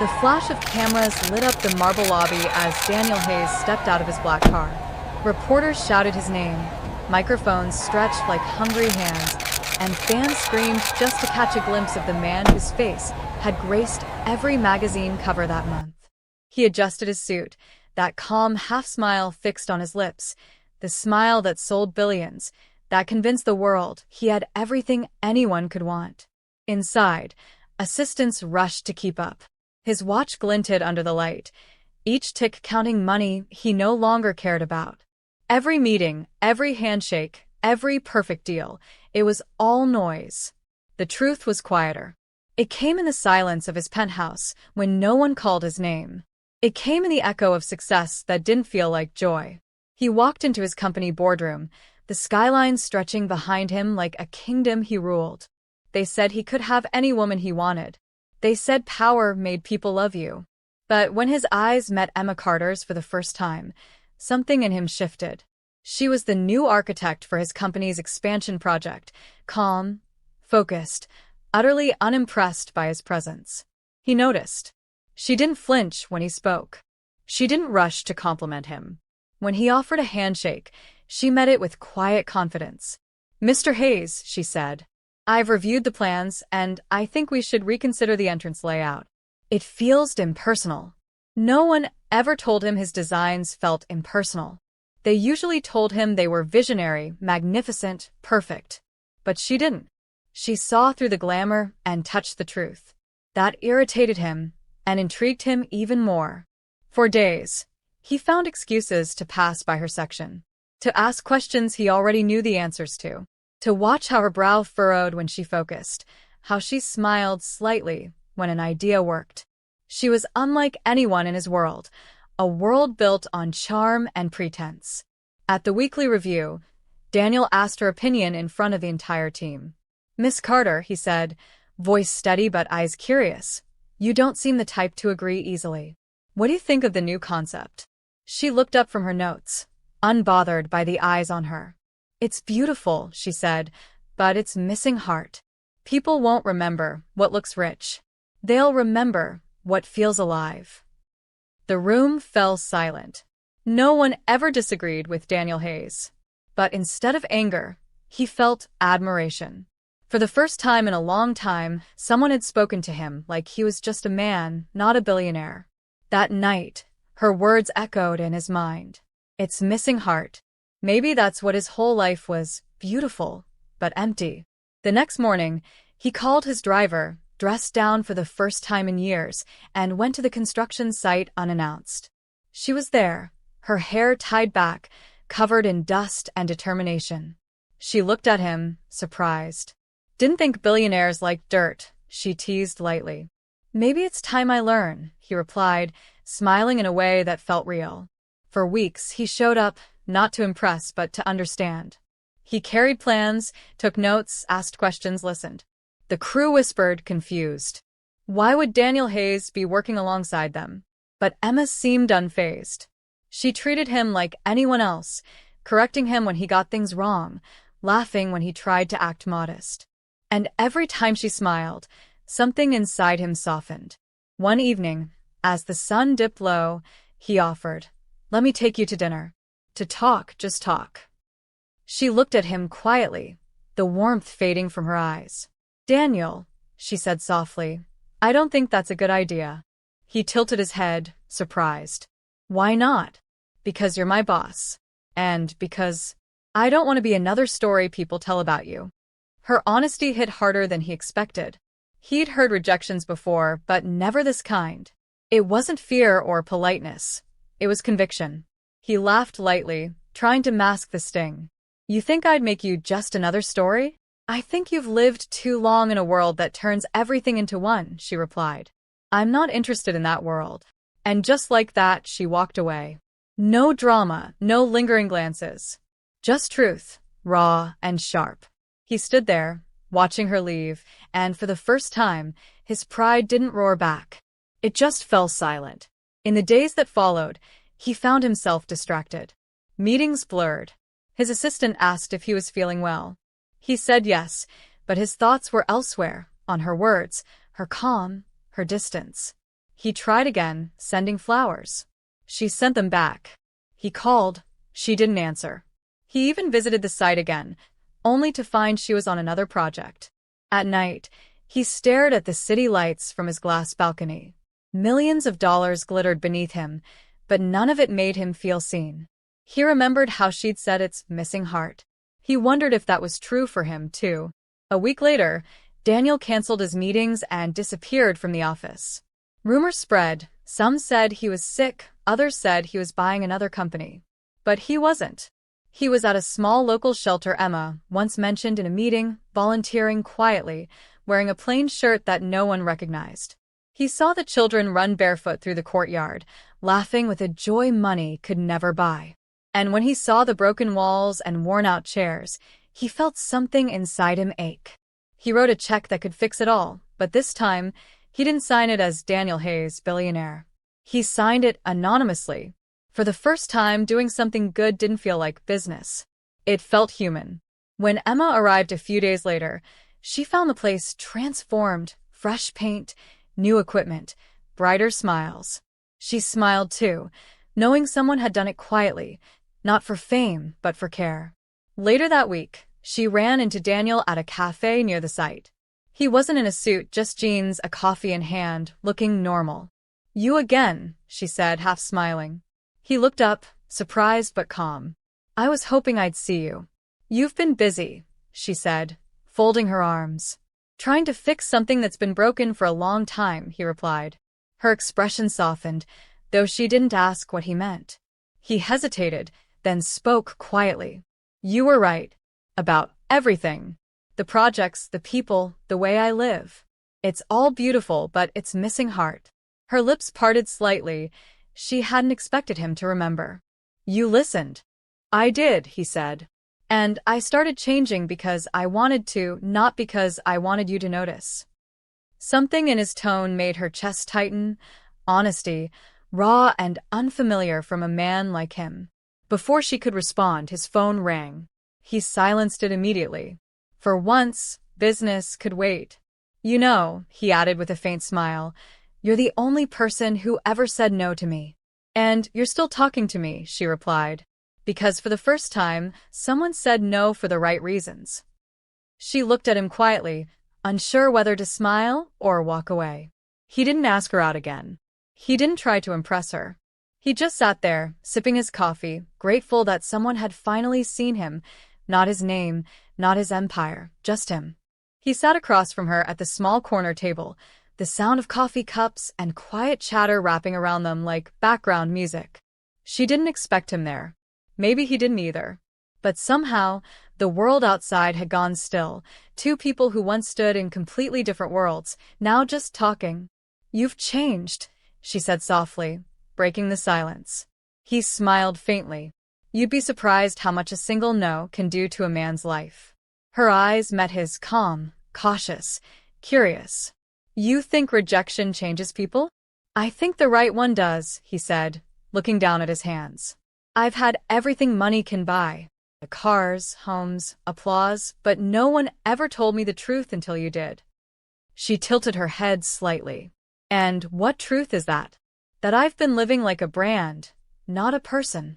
The flash of cameras lit up the marble lobby as Daniel Hayes stepped out of his black car. Reporters shouted his name, microphones stretched like hungry hands, and fans screamed just to catch a glimpse of the man whose face had graced every magazine cover that month. He adjusted his suit, that calm half-smile fixed on his lips, the smile that sold billions, that convinced the world he had everything anyone could want. Inside, assistants rushed to keep up. His watch glinted under the light, each tick counting money he no longer cared about. Every meeting, every handshake, every perfect deal, it was all noise. The truth was quieter. It came in the silence of his penthouse when no one called his name. It came in the echo of success that didn't feel like joy. He walked into his company boardroom, the skyline stretching behind him like a kingdom he ruled. They said he could have any woman he wanted. They said power made people love you. But when his eyes met Emma Carter's for the first time, something in him shifted. She was the new architect for his company's expansion project, calm, focused, utterly unimpressed by his presence. He noticed. She didn't flinch when he spoke. She didn't rush to compliment him. When he offered a handshake, she met it with quiet confidence. "Mr. Hayes," she said, "I've reviewed the plans, and I think we should reconsider the entrance layout. It feels impersonal." No one ever told him his designs felt impersonal. They usually told him they were visionary, magnificent, perfect. But she didn't. She saw through the glamour and touched the truth. That irritated him and intrigued him even more. For days, he found excuses to pass by her section, to ask questions he already knew the answers to watch how her brow furrowed when she focused, how she smiled slightly when an idea worked. She was unlike anyone in his world, a world built on charm and pretense. At the weekly review, Daniel asked her opinion in front of the entire team. "Miss Carter," he said, voice steady but eyes curious, "you don't seem the type to agree easily. What do you think of the new concept?" She looked up from her notes, unbothered by the eyes on her. "It's beautiful," she said, "but it's missing heart. People won't remember what looks rich. They'll remember what feels alive." The room fell silent. No one ever disagreed with Daniel Hayes. But instead of anger, he felt admiration. For the first time in a long time, someone had spoken to him like he was just a man, not a billionaire. That night, her words echoed in his mind. It's missing heart. Maybe that's what his whole life was, beautiful, but empty. The next morning, he called his driver, dressed down for the first time in years, and went to the construction site unannounced. She was there, her hair tied back, covered in dust and determination. She looked at him, surprised. "Didn't think billionaires liked dirt," she teased lightly. "Maybe it's time I learn," he replied, smiling in a way that felt real. For weeks, he showed up, not to impress but to understand. He carried plans, took notes, asked questions, listened. The crew whispered, confused. Why would Daniel Hayes be working alongside them? But Emma seemed unfazed. She treated him like anyone else, correcting him when he got things wrong, laughing when he tried to act modest. And every time she smiled, something inside him softened. One evening, as the sun dipped low, he offered, "Let me take you to dinner. To talk, just talk." She looked at him quietly, the warmth fading from her eyes. "Daniel," she said softly, "I don't think that's a good idea." He tilted his head, surprised. "Why not?" "Because you're my boss. And because I don't want to be another story people tell about you." Her honesty hit harder than he expected. He'd heard rejections before, but never this kind. It wasn't fear or politeness. It was conviction. He laughed lightly, trying to mask the sting. "You think I'd make you just another story? I think you've lived too long in a world that turns everything into one," she replied. "I'm not interested in that world." And just like that, she walked away. No drama, no lingering glances. Just truth, raw and sharp. He stood there, watching her leave, and for the first time, his pride didn't roar back. It just fell silent. In the days that followed, he found himself distracted. Meetings blurred. His assistant asked if he was feeling well. He said yes, but his thoughts were elsewhere, on her words, her calm, her distance. He tried again, sending flowers. She sent them back. He called. She didn't answer. He even visited the site again, only to find she was on another project. At night, he stared at the city lights from his glass balcony. Millions of dollars glittered beneath him, but none of it made him feel seen. He remembered how she'd said it's missing heart. He wondered if that was true for him, too. A week later, Daniel canceled his meetings and disappeared from the office. Rumors spread. Some said he was sick, others said he was buying another company. But he wasn't. He was at a small local shelter Emma once mentioned in a meeting, volunteering quietly, wearing a plain shirt that no one recognized. He saw the children run barefoot through the courtyard, laughing with a joy money could never buy. And when he saw the broken walls and worn-out chairs, he felt something inside him ache. He wrote a check that could fix it all, but this time, he didn't sign it as Daniel Hayes, Billionaire. He signed it anonymously. For the first time, doing something good didn't feel like business. It felt human. When Emma arrived a few days later, she found the place transformed, fresh paint, new equipment, brighter smiles. She smiled too, knowing someone had done it quietly, not for fame, but for care. Later that week, she ran into Daniel at a cafe near the site. He wasn't in a suit, just jeans, a coffee in hand, looking normal. "You again," she said, half smiling. He looked up, surprised but calm. "I was hoping I'd see you." "You've been busy," she said, folding her arms. "Trying to fix something that's been broken for a long time," he replied. Her expression softened, though she didn't ask what he meant. He hesitated, then spoke quietly. "You were right. About everything. The projects, the people, the way I live. It's all beautiful, but it's missing heart." Her lips parted slightly. She hadn't expected him to remember. "You listened." "I did," he said. "And I started changing because I wanted to, not because I wanted you to notice." Something in his tone made her chest tighten. Honesty, raw and unfamiliar from a man like him. Before she could respond, his phone rang. He silenced it immediately. For once, business could wait. "You know," he added with a faint smile, "you're the only person who ever said no to me." "And you're still talking to me," she replied. Because for the first time, someone said no for the right reasons. She looked at him quietly, unsure whether to smile or walk away. He didn't ask her out again. He didn't try to impress her. He just sat there, sipping his coffee, grateful that someone had finally seen him, not his name, not his empire, just him. He sat across from her at the small corner table, the sound of coffee cups and quiet chatter wrapping around them like background music. She didn't expect him there. Maybe he didn't either. But somehow, the world outside had gone still. Two people who once stood in completely different worlds, now just talking. "You've changed," she said softly, breaking the silence. He smiled faintly. "You'd be surprised how much a single no can do to a man's life." Her eyes met his, calm, cautious, curious. "You think rejection changes people?" "I think the right one does," he said, looking down at his hands. "I've had everything money can buy. Cars, homes, applause, but no one ever told me the truth until you did." She tilted her head slightly. "And what truth is that?" "That I've been living like a brand, not a person."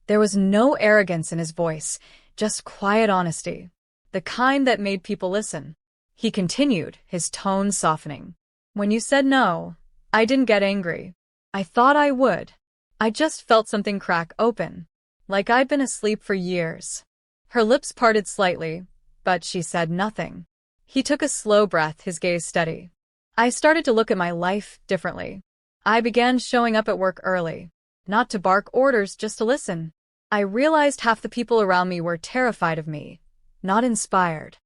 There was no arrogance in his voice, just quiet honesty. The kind that made people listen. He continued, his tone softening. "When you said no, I didn't get angry. I thought I would. I just felt something crack open. Like I'd been asleep for years." Her lips parted slightly, but she said nothing. He took a slow breath, his gaze steady. "I started to look at my life differently. I began showing up at work early. Not to bark orders, just to listen. I realized half the people around me were terrified of me, not inspired."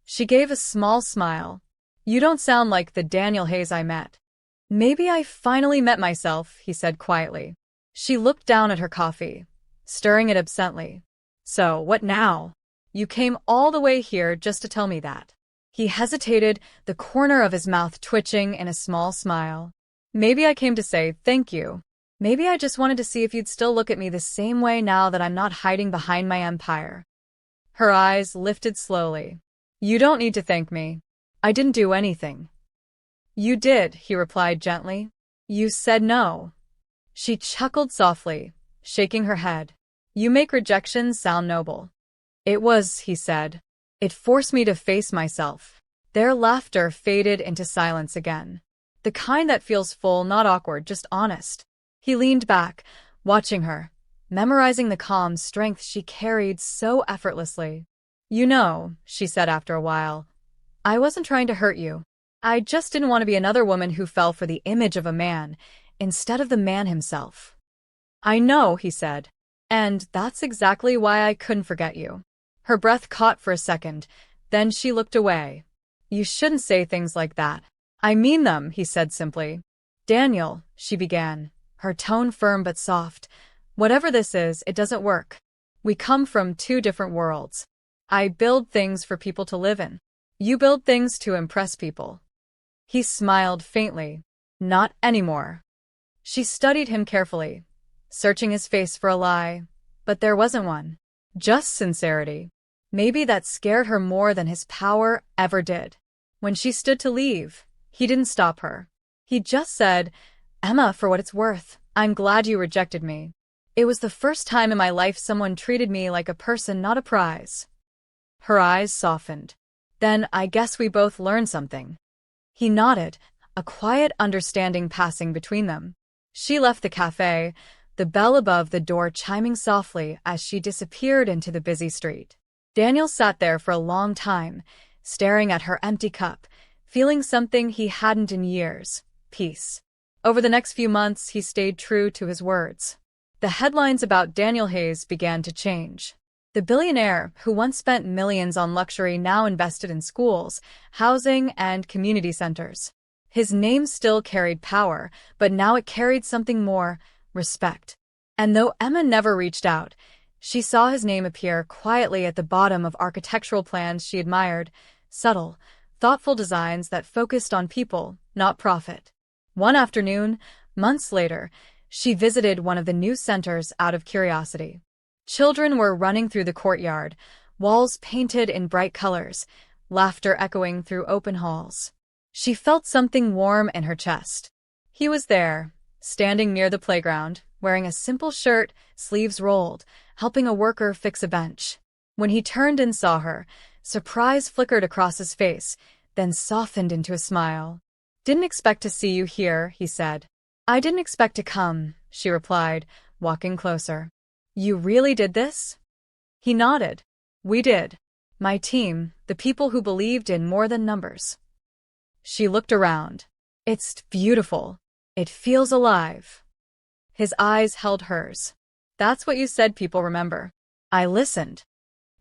She gave a small smile. "You don't sound like the Daniel Hayes I met." "Maybe I finally met myself," he said quietly. She looked down at her coffee, stirring it absently. "So, what now? You came all the way here just to tell me that." He hesitated, the corner of his mouth twitching in a small smile. "Maybe I came to say thank you. Maybe I just wanted to see if you'd still look at me the same way now that I'm not hiding behind my empire." Her eyes lifted slowly. "You don't need to thank me. I didn't do anything." "You did," he replied gently. You said no. She chuckled softly, shaking her head. You make rejection sound noble. It was, he said. It forced me to face myself. Their laughter faded into silence again. The kind that feels full, not awkward, just honest. He leaned back, watching her, memorizing the calm strength she carried so effortlessly. You know, she said after a while, I wasn't trying to hurt you. I just didn't want to be another woman who fell for the image of a man instead of the man himself. I know, he said. And that's exactly why I couldn't forget you. Her breath caught for a second, then she looked away. You shouldn't say things like that. I mean them, he said simply. Daniel, she began, her tone firm but soft. Whatever this is, it doesn't work. We come from two different worlds. I build things for people to live in. You build things to impress people. He smiled faintly. Not anymore. She studied him carefully, searching his face for a lie, but there wasn't one. Just sincerity. Maybe that scared her more than his power ever did. When she stood to leave, he didn't stop her. He just said, Emma, for what it's worth, I'm glad you rejected me. It was the first time in my life someone treated me like a person, not a prize. Her eyes softened. Then I guess we both learned something. He nodded, a quiet understanding passing between them. She left the cafe, the bell above the door chiming softly as she disappeared into the busy street. Daniel sat there for a long time, staring at her empty cup, feeling something he hadn't in years, peace. Over the next few months, he stayed true to his words. The headlines about Daniel Hayes began to change. The billionaire, who once spent millions on luxury, now invested in schools, housing, and community centers. His name still carried power, but now it carried something more, respect. And though Emma never reached out, she saw his name appear quietly at the bottom of architectural plans she admired, subtle, thoughtful designs that focused on people, not profit. One afternoon, months later, she visited one of the new centers out of curiosity. Children were running through the courtyard, walls painted in bright colors, laughter echoing through open halls. She felt something warm in her chest. He was there, standing near the playground, wearing a simple shirt, sleeves rolled, helping a worker fix a bench. When he turned and saw her, surprise flickered across his face, then softened into a smile. Didn't expect to see you here, he said. I didn't expect to come, she replied, walking closer. You really did this? He nodded. We did. My team, the people who believed in more than numbers. She looked around. It's beautiful. It feels alive. His eyes held hers. That's what you said people remember. I listened.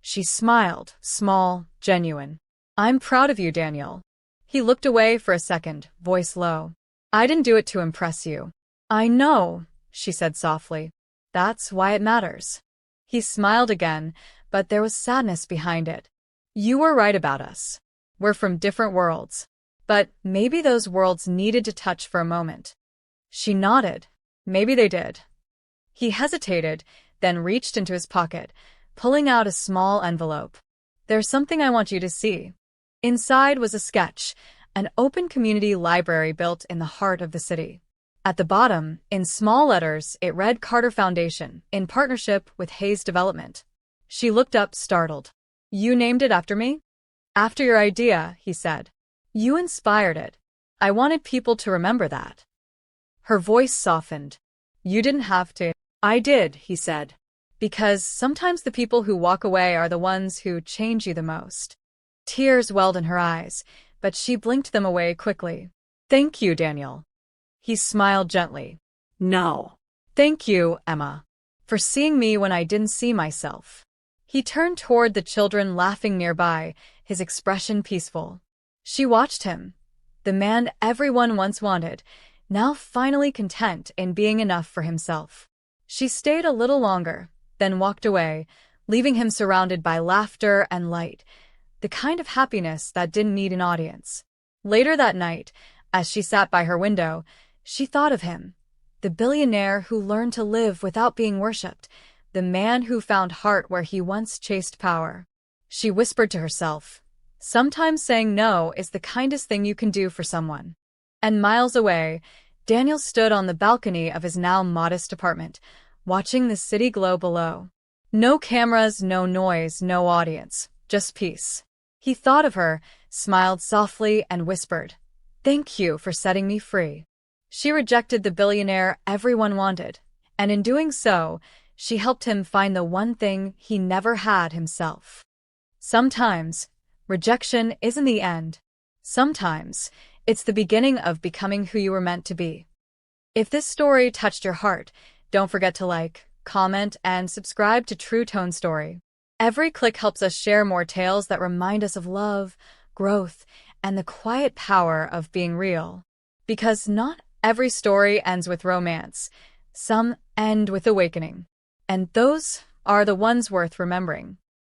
She smiled, small, genuine. I'm proud of you, Daniel. He looked away for a second, voice low. I didn't do it to impress you. I know, she said softly. That's why it matters. He smiled again, but there was sadness behind it. You were right about us. We're from different worlds. But maybe those worlds needed to touch for a moment. She nodded. Maybe they did. He hesitated, then reached into his pocket, pulling out a small envelope. There's something I want you to see. Inside was a sketch, an open community library built in the heart of the city. At the bottom, in small letters, it read Carter Foundation, in partnership with Hayes Development. She looked up, startled. You named it after me? After your idea, he said. You inspired it. I wanted people to remember that. Her voice softened. You didn't have to. I did, he said. Because sometimes the people who walk away are the ones who change you the most. Tears welled in her eyes, but she blinked them away quickly. Thank you, Daniel. He smiled gently. No. Thank you, Emma, for seeing me when I didn't see myself. He turned toward the children laughing nearby, his expression peaceful. She watched him, the man everyone once wanted, now finally content in being enough for himself. She stayed a little longer, then walked away, leaving him surrounded by laughter and light, the kind of happiness that didn't need an audience. Later that night, as she sat by her window, she thought of him, the billionaire who learned to live without being worshipped, the man who found heart where he once chased power. She whispered to herself, sometimes saying no is the kindest thing you can do for someone. And miles away, Daniel stood on the balcony of his now modest apartment, watching the city glow below. No cameras, no noise, no audience, just peace. He thought of her, smiled softly, and whispered, "Thank you for setting me free." She rejected the billionaire everyone wanted, and in doing so, she helped him find the one thing he never had himself. Sometimes, rejection isn't the end. Sometimes, it's the beginning of becoming who you were meant to be. If this story touched your heart, don't forget to like, comment, and subscribe to True Tone Story. Every click helps us share more tales that remind us of love, growth, and the quiet power of being real. Because not every story ends with romance. Some end with awakening. And those are the ones worth remembering.